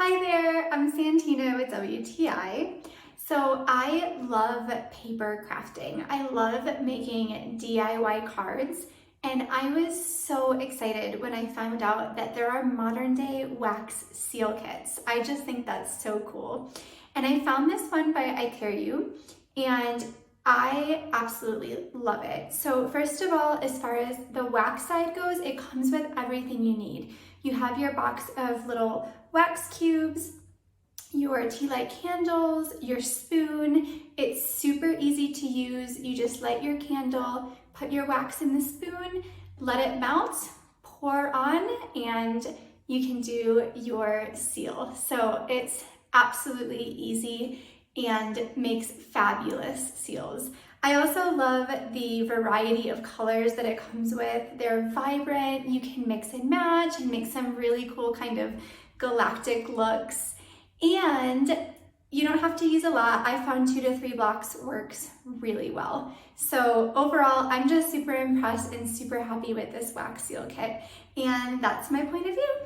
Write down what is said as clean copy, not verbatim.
Hi there, I'm Santina with WTI. So I love paper crafting. I love making DIY cards, and I was so excited when I found out that there are modern day wax seal kits. I just think that's so cool. And I found this one by iTERYOU, and I absolutely love it. So first of all, as far as the wax side goes, it comes with everything you need. You have your box of little wax cubes, your Tealight candles, your spoon. It's super easy to use. You just light your candle, put your wax in the spoon, let it melt, pour on, and you can do your seal. So it's absolutely easy and makes fabulous seals. I also love the variety of colors that it comes with. They're vibrant, you can mix and match and make some really cool kind of galactic looks. And you don't have to use a lot. I found 2 to 3 blocks works really well. So overall, I'm just super impressed and super happy with this wax seal kit. And that's my point of view.